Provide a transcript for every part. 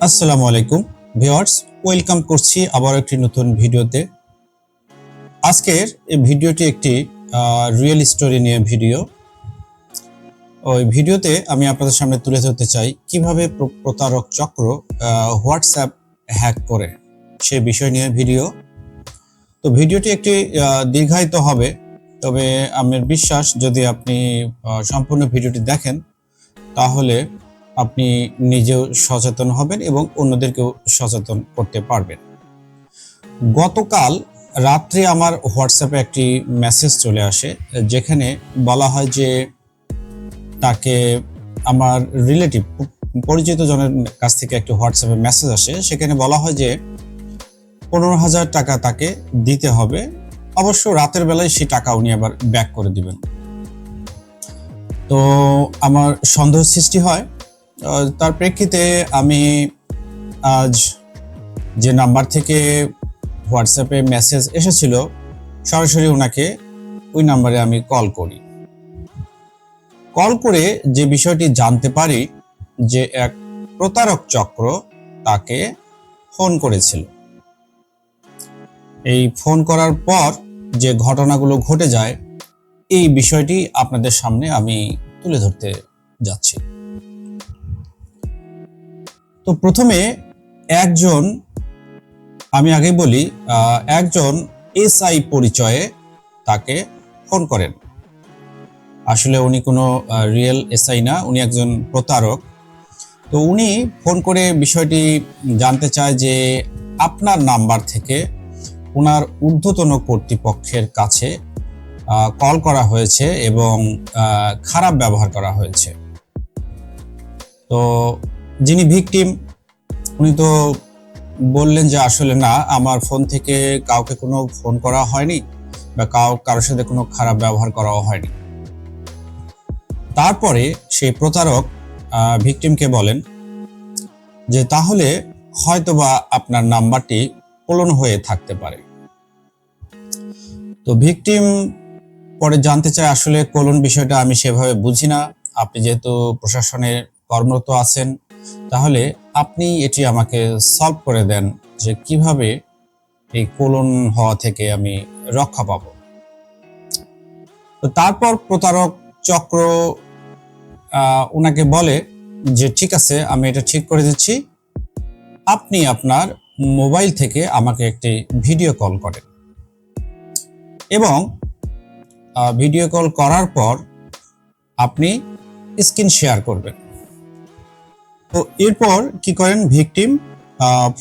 আসসালামু আলাইকুম viewers, welcome করছি আবার একটি নতুন ভিডিওতে। আজকের এই ভিডিওটি একটি রিয়েল স্টোরি নিয়ে ভিডিও। ওই ভিডিওতে আমি আপনাদের সামনে তুলে ধরতে চাই কিভাবে প্রতারক চক্র হোয়াটসঅ্যাপ হ্যাক করে সে বিষয় নিয়ে ভিডিও। তো ভিডিওটি একটি দীর্ঘায়িত হবে, তবে আমার বিশ্বাস যদি আপনি সম্পূর্ণ ভিডিওটি দেখেন তাহলে আপনি নিজেও সচেতন হবেন এবং অন্যদেরকেও সচেতন করতে পারবেন। গতকাল রাত্রে আমার হোয়াটসঅ্যাপে একটি মেসেজ চলে আসে, যেখানে বলা হয় যে তাকে আমার রিলেটিভ পরিচিত জনের কাছ থেকে একটি হোয়াটসঅ্যাপে মেসেজ আসে। সেখানে বলা হয় যে 15,000 টাকা তাকে দিতে হবে, অবশ্য রাতের বেলায় সেই টাকা উনি আবার ব্যাক করে দিবেন। তো আমার সন্দেহ সৃষ্টি হয়। তার প্রেক্ষিতে আমি আজ যে নাম্বার থেকে হোয়াটসঅ্যাপে মেসেজ এসেছিল সরাসরি ওনাকে ওই নাম্বারে আমি কল করি। কল করে যে বিষয়টি জানতে পারি যে এক প্রতারক চক্র তাকে ফোন করেছিল। এই ফোন করার পর যে ঘটনাগুলো ঘটে যায় এই বিষয়টি আপনাদের সামনে আমি তুলে ধরতে যাচ্ছি। তো প্রথমে আমি আগেই বলি, একজন এসআই পরিচয়ে তাকে ফোন করেন। আসলে উনি কোনো রিয়েল এসআই না, উনি একজন প্রতারক। তো উনি ফোন করে বিষয়টি জানতে চায় যে আপনার নাম্বার থেকে ওনার ঊর্ধ্বতন কর্তৃপক্ষের কাছে কল করা হয়েছে এবং খারাপ ব্যবহার করা হয়েছে। তো যিনি ভিকটিম উনি তো বললেন যে আসলে না, আমার ফোন থেকে কাউকে কোনো ফোন করা হয়নি বা কারোর সাথে কোনো খারাপ ব্যবহার করাও হয়নি। তারপরে সেই প্রতারক ভিকটিমকে বলেন যে তাহলে হয়তোবা আপনার নাম্বারটি ক্লোন হয়ে থাকতে পারে। তো ভিকটিম পরে জানতে চায় আসলে ক্লোন বিষয়টা আমি সেভাবে বুঝি না, আপনি যেহেতু প্রশাসনে কর্মরত আছেন তাহলে আপনি এটি আমাকে সলভ করে দেন যে কিভাবে এই ক্লোন হওয়া থেকে আমি রক্ষা পাব। তো তারপর প্রতারক চক্র ওনাকে বলে যে ঠিক আছে, আমি এটা ঠিক করে দিচ্ছি, আপনি আপনার মোবাইল থেকে আমাকে একটি ভিডিও কল করেন এবং ভিডিও কল করার পর আপনি স্ক্রিন শেয়ার করবেন। তো এরপর কি করেন, ভিকটিম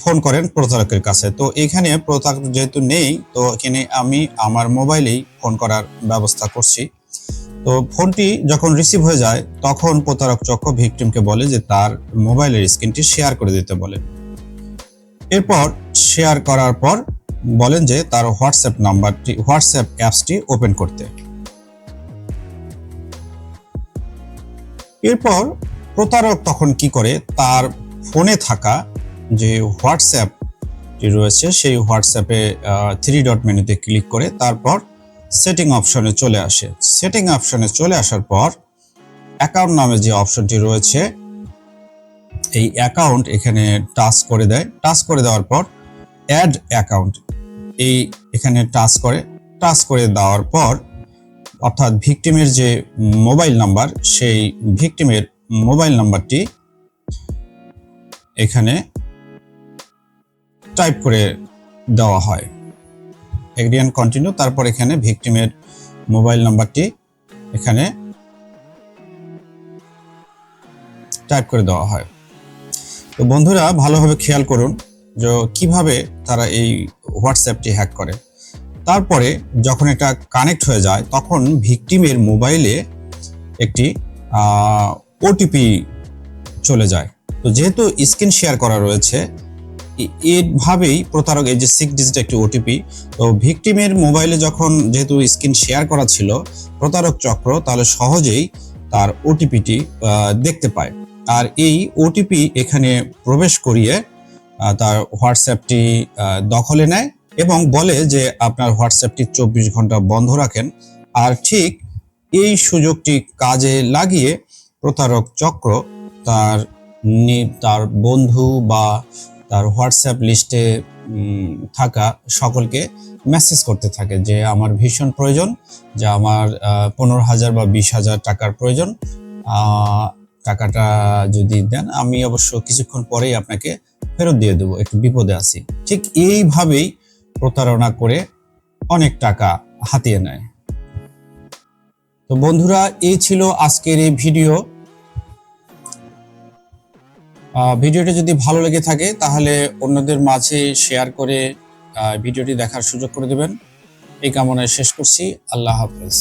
ফোন করেন প্রতারকের কাছে। তো এখানে প্রতারক যেহেতু নেই, তো এখানে আমি আমার মোবাইলেই ফোন করার ব্যবস্থা করছি। তো ফোনটি যখন রিসিভ হয়ে যায় তখন প্রতারক চক্র ভিকটিমকে বলে যে তার মোবাইলের স্ক্রিনটি শেয়ার করে দিতে বলে। এরপর শেয়ার করার পর বলেন যে তার হোয়াটসঅ্যাপ অ্যাপসটি ওপেন করতে। এরপর প্রতারক তখন কি করে, তার ফোনে থাকা যে হোয়াটসঅ্যাপটি রয়েছে সেই হোয়াটসঅ্যাপে 3 ডট মেনুতে ক্লিক করে তারপর সেটিং অপশনে চলে আসে। সেটিং অপশনে চলে আসার পর অ্যাকাউন্ট নামে যে অপশনটি রয়েছে এই অ্যাকাউন্ট এখানে টাচ করে দেয়। টাচ করে দেওয়ার পর অ্যাড অ্যাকাউন্ট এখানে টাচ করে দেওয়ার পর অর্থাৎ ভিকটিমের যে মোবাইল নাম্বার সেই ভিকটিমের মোবাইল নাম্বারটি এখানে টাইপ করে দেওয়া হয়। Agree and continue. তারপর এখানে ভিকটিমের মোবাইল নাম্বারটি এখানে টাইপ করে দেওয়া হয়। তো বন্ধুরা ভালোভাবে খেয়াল করুন যে কিভাবে তারা এই হোয়াটসঅ্যাপটি হ্যাক করে। তারপরে যখন এটা কানেক্ট হয়ে যায় তখন ভিকটিমের মোবাইলে একটি ওটিপি চলে যায়। তো যেহেতু স্ক্রিন শেয়ার করা রয়েছে এইভাবেই প্রতারক, এই যে 6 ডিজিট একটি ওটিপি, তো ভিকটিমের মোবাইলে যখন যেহেতু স্ক্রিন শেয়ার করা ছিল প্রতারক চক্র তাহলে সহজেই তার ওটিপিটি দেখতে পায়। আর এই ওটিপি এখানে প্রবেশ করিয়ে তার হোয়াটসঅ্যাপটি দখলে নেয় এবং বলে যে আপনার হোয়াটসঅ্যাপটি 24 ঘন্টা বন্ধ রাখেন। আর ঠিক এই সুযোগটি কাজে লাগিয়ে প্রতারক চক্র তার তার বন্ধু বা তার হোয়াটসঅ্যাপ লিস্টে থাকা সকলকে মেসেজ করতে থাকে যে আমার ভীষণ প্রয়োজন, যে আমার 15,000 বা 20,000 টাকার প্রয়োজন, টাকাটা যদি দেন আমি অবশ্য কিছুক্ষণ পরেই আপনাকে ফেরত দিয়ে দেবো, একটু বিপদে আছি। ঠিক এইভাবেই প্রতারণা করে অনেক টাকা হাতিয়ে নেয়। তো বন্ধুরা, এই ছিল আজকের এই ভিডিও। ভিডিওটি যদি ভালো লেগে থাকে তাহলে অন্যদের মাঝে শেয়ার করে ভিডিওটি দেখার সুযোগ করে দেবেন। এই কামনায় শেষ করছি। আল্লাহ হাফেজ।